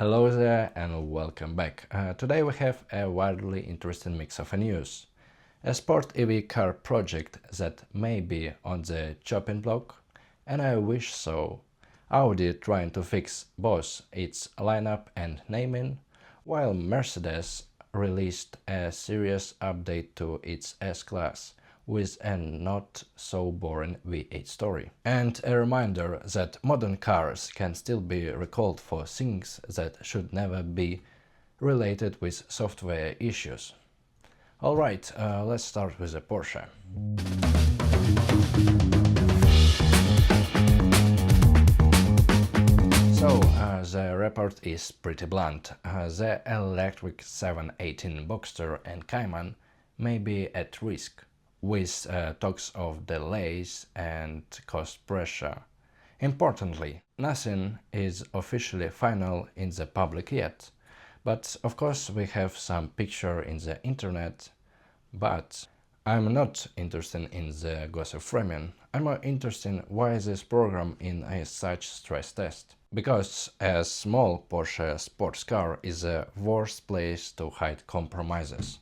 Hello there and welcome back. Today we have a wildly interesting mix of news. A sport EV car project that may be on the chopping block, and I wish so. Audi trying to fix both its lineup and naming, while Mercedes released a serious update to its S-Class with a not so boring V8 story. And a reminder that modern cars can still be recalled for things that should never be related with software issues. Alright, let's start with the Porsche. So, the report is pretty blunt. The electric 718 Boxster and Cayman may be at risk, with talks of delays and cost pressure. Importantly, nothing is officially final in the public yet, but of course we have some picture in the internet. But I'm not interested in the gossip framing. I'm more interested in why this program in a such stress test. Because a small Porsche sports car is the worst place to hide compromises.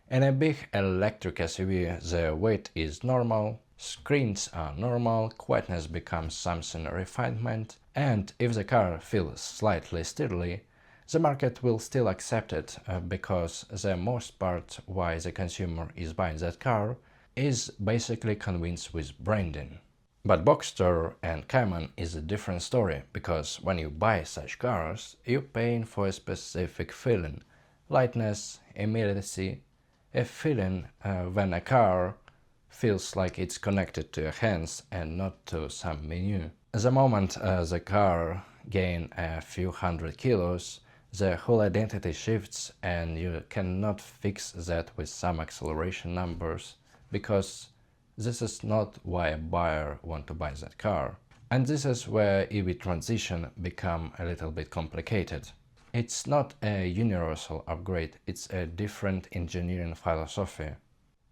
In a big electric SUV, the weight is normal, screens are normal, quietness becomes something refinement, and if the car feels slightly stirly, the market will still accept it because the most part why the consumer is buying that car is basically convinced with branding. But Boxster and Cayman is a different story, because when you buy such cars, you're paying for a specific feeling, lightness, immediacy, a feeling when a car feels like it's connected to your hands and not to some menu. The moment the car gains a few hundred kilos, the whole identity shifts, and you cannot fix that with some acceleration numbers, because this is not why a buyer wants to buy that car. And this is where EV transition becomes a little bit complicated. It's not a universal upgrade, it's a different engineering philosophy.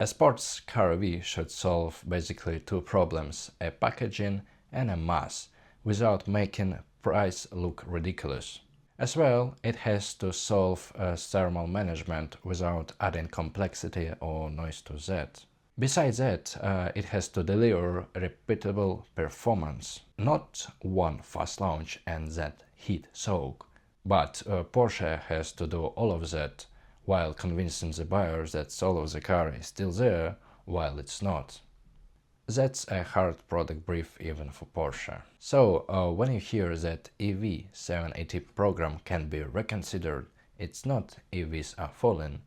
A sports car EV should solve basically two problems, a packaging and a mass, without making price look ridiculous. As well, it has to solve thermal management without adding complexity or noise to that. Besides that, it has to deliver repeatable performance, not one fast launch and that heat soak. But Porsche has to do all of that while convincing the buyers that soul of the car is still there while it's not. That's a hard product brief even for Porsche. So when you hear that EV780 program can be reconsidered, it's not EVs are falling.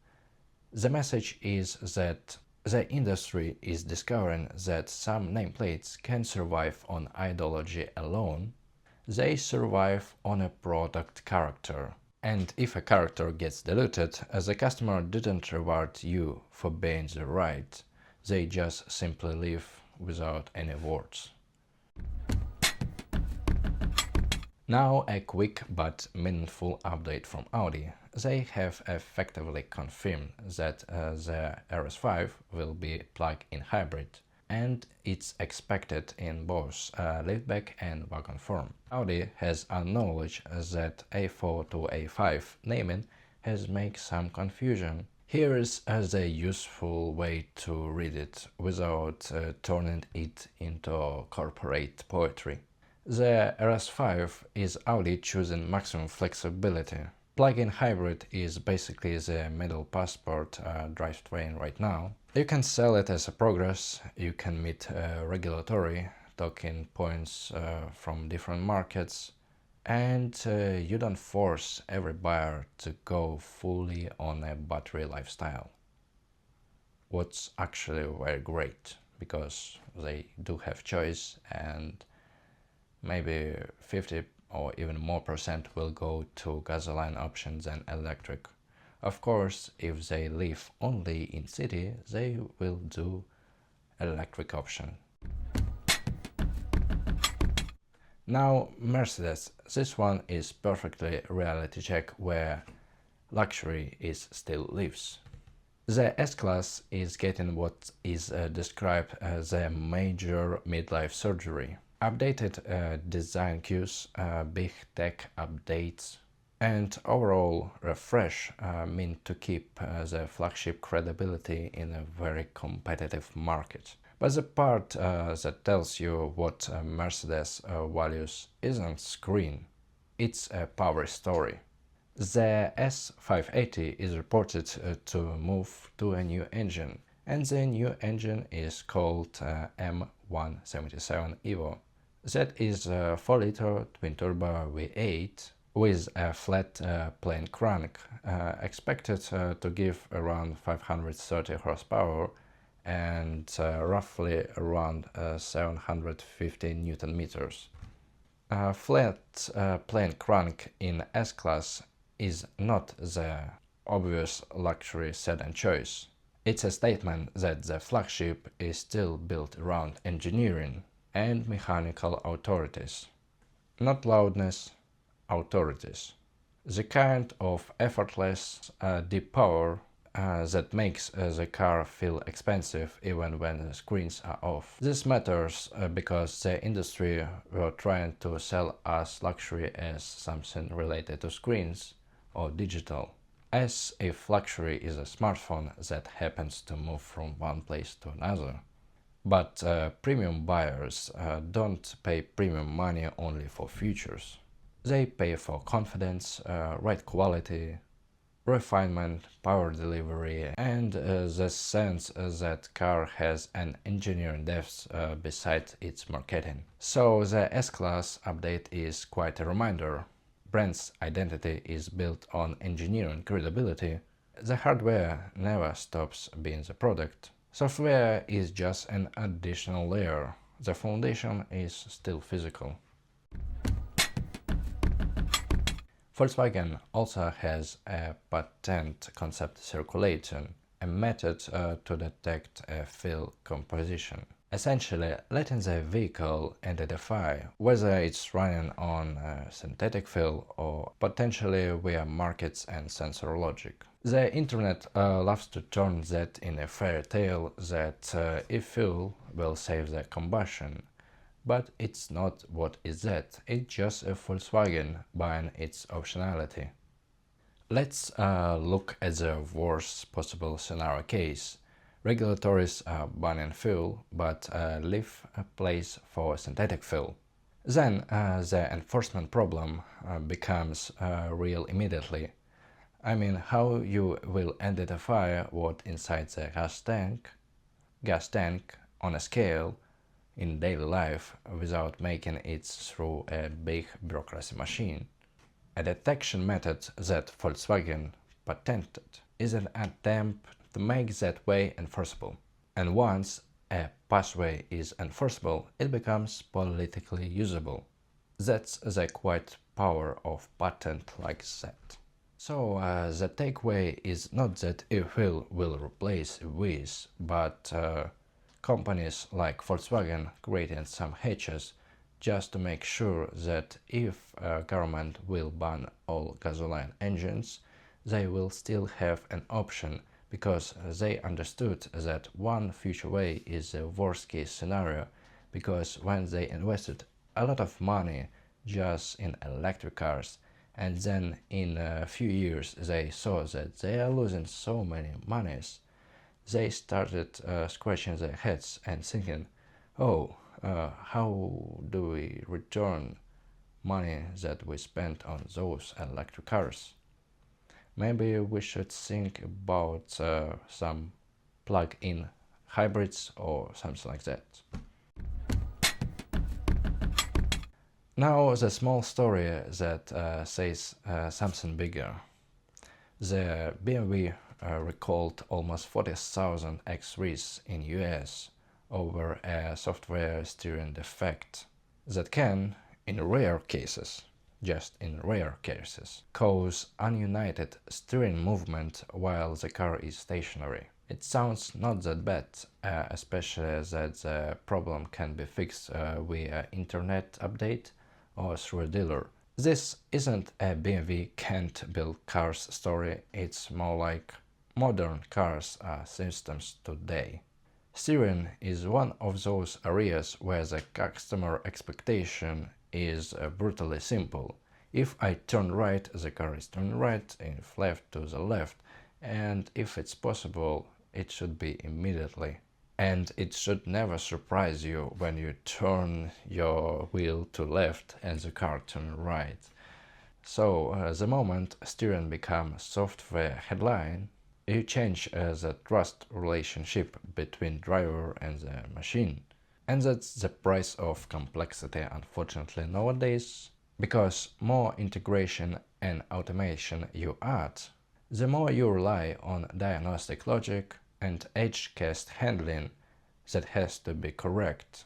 The message is that the industry is discovering that some nameplates can survive on ideology alone. They survive on a product character. And if a character gets diluted, the customer didn't reward you for being the right. They just simply leave without any words. Now a quick but meaningful update from Audi. They have effectively confirmed that the RS5 will be plug-in hybrid, and it's expected in both liftback and wagon form. Audi has acknowledged that A4 to A5 naming has made some confusion. Here is the useful way to read it without turning it into corporate poetry. The RS5 is Audi choosing maximum flexibility. Plug-in hybrid is basically the middle passport drivetrain right now. You can sell it as a progress, you can meet regulatory talking points from different markets, and you don't force every buyer to go fully on a battery lifestyle. What's actually very great, because they do have choice, and maybe 50 or even more percent will go to gasoline options than electric. Of course, if they live only in city, they will do electric option. Now Mercedes, this one is perfectly reality check where luxury is still lives. The S-Class is getting what is described as a major midlife surgery. Updated design cues, big tech updates, And overall refresh meant to keep the flagship credibility in a very competitive market. But the part that tells you what Mercedes values isn't screen, it's a power story. The S580 is reported to move to a new engine, and the new engine is called M177 Evo. That is a 4-liter twin-turbo V8 with a flat plain crank, expected to give around 530 horsepower and roughly around 750 Newton meters. A flat plain crank in S-Class is not the obvious luxury sedan choice. It's a statement that the flagship is still built around engineering and mechanical authorities. Not loudness, authorities. The kind of effortless, deep power that makes the car feel expensive even when the screens are off. This matters because the industry were trying to sell us luxury as something related to screens or digital, as if luxury is a smartphone that happens to move from one place to another. But premium buyers don't pay premium money only for features. They pay for confidence, right quality, refinement, power delivery, and the sense that car has an engineering depth besides its marketing. So the S-Class update is quite a reminder. Brand's identity is built on engineering credibility. The hardware never stops being the product. Software is just an additional layer. The foundation is still physical. Volkswagen also has a patent concept circulating, a method to detect a fill composition, essentially letting the vehicle identify whether it's running on synthetic fill or potentially via markets and sensor logic. The internet loves to turn that in a fairy tale that if fuel will save the combustion. But it's not what is that, it's just a Volkswagen buying its optionality. Let's look at the worst possible scenario case. Regulators are banning fuel, but leave a place for synthetic fuel. Then the enforcement problem becomes real immediately. I mean, how you will identify what inside the gas tank on a scale in daily life without making it through a big bureaucracy machine. A detection method that Volkswagen patented is an attempt to make that way enforceable. And once a pathway is enforceable, it becomes politically usable. That's the quiet power of patent like that. So the takeaway is not that e-fuel will replace EVs, but companies like Volkswagen creating some hedges just to make sure that if government will ban all gasoline engines, they will still have an option because they understood that one future way is the worst case scenario, because when they invested a lot of money just in electric cars and then in a few years they saw that they are losing so many monies, they started scratching their heads and thinking, oh, how do we return money that we spent on those electric cars? Maybe we should think about some plug-in hybrids or something like that. Now the small story that says something bigger. The BMW recalled almost 40,000 X3s in US over a software steering defect that can, in rare cases, just in rare cases, cause ununited steering movement while the car is stationary. It sounds not that bad, especially that the problem can be fixed via internet update or through a dealer. This isn't a BMW can't build cars story, it's more like modern cars are systems today. Steering is one of those areas where the customer expectation is brutally simple. If I turn right, the car is turning right, if left to the left, and if it's possible, it should be immediately. And it should never surprise you when you turn your wheel to left and the car turns right. So the moment steering becomes software headline, you change the trust relationship between driver and the machine. And that's the price of complexity, unfortunately, nowadays, because more integration and automation you add, the more you rely on diagnostic logic and edge case handling that has to be correct,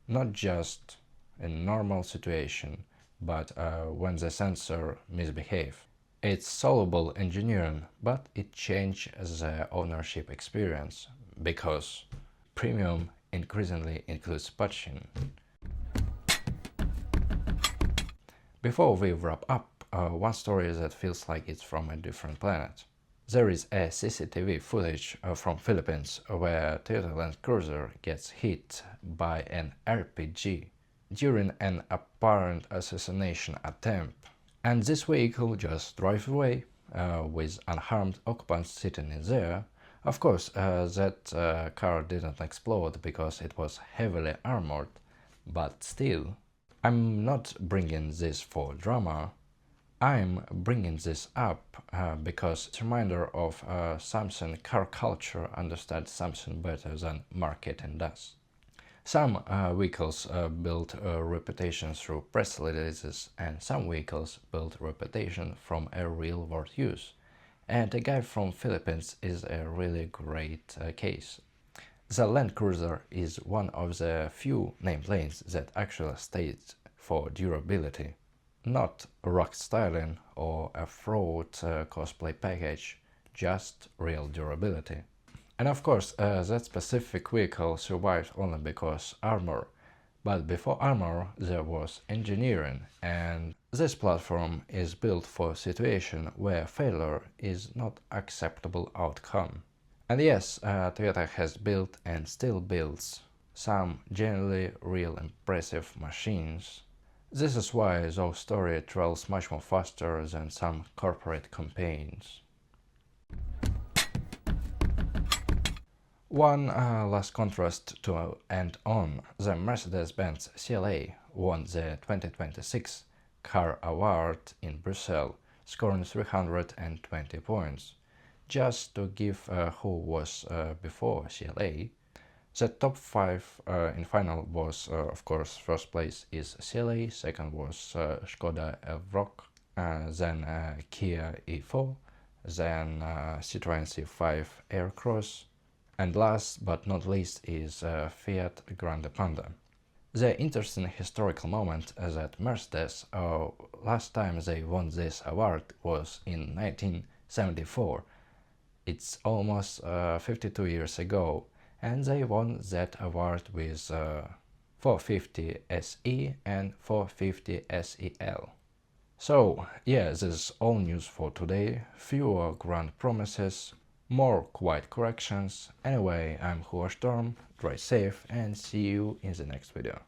not just in normal situation, but when the sensor misbehave. It's solvable engineering, but it changes the ownership experience, because premium increasingly includes patching. Before we wrap up, one story that feels like it's from a different planet. There is a CCTV footage from Philippines where Toyota Land Cruiser gets hit by an RPG during an apparent assassination attempt. And this vehicle just drives away with unharmed occupants sitting in there. Of course, that car didn't explode because it was heavily armored, but still. I'm not bringing this for drama. I'm bringing this up because it's a reminder of something car culture understands something better than marketing does. Some vehicles build a reputation through press releases, and some vehicles build reputation from a real-world use. And the guy from Philippines is a really great case. The Land Cruiser is one of the few nameplates that actually stays for durability. Not rock styling or a fraud cosplay package, just real durability. And of course, that specific vehicle survived only because armor. But before armor, there was engineering, and this platform is built for a situation where failure is not acceptable outcome. And yes, Toyota has built and still builds some genuinely real impressive machines. This is why those story travels much more faster than some corporate campaigns. One last contrast to end on, the Mercedes-Benz CLA won the 2026 Car Award in Brussels, scoring 320 points. Just to give who was before CLA, the top 5 in final was, of course, first place is CLA, second was Skoda Evrock, then Kia E4, then Citroën C5 Aircross, and last but not least is Fiat Grande Panda. The interesting historical moment is that Mercedes, last time they won this award was in 1974. It's almost 52 years ago, and they won that award with 450 SE and 450 SEL. So yeah, this is all news for today. Fewer grand promises, more quiet corrections. Anyway, I'm Hugo, drive safe and see you in the next video.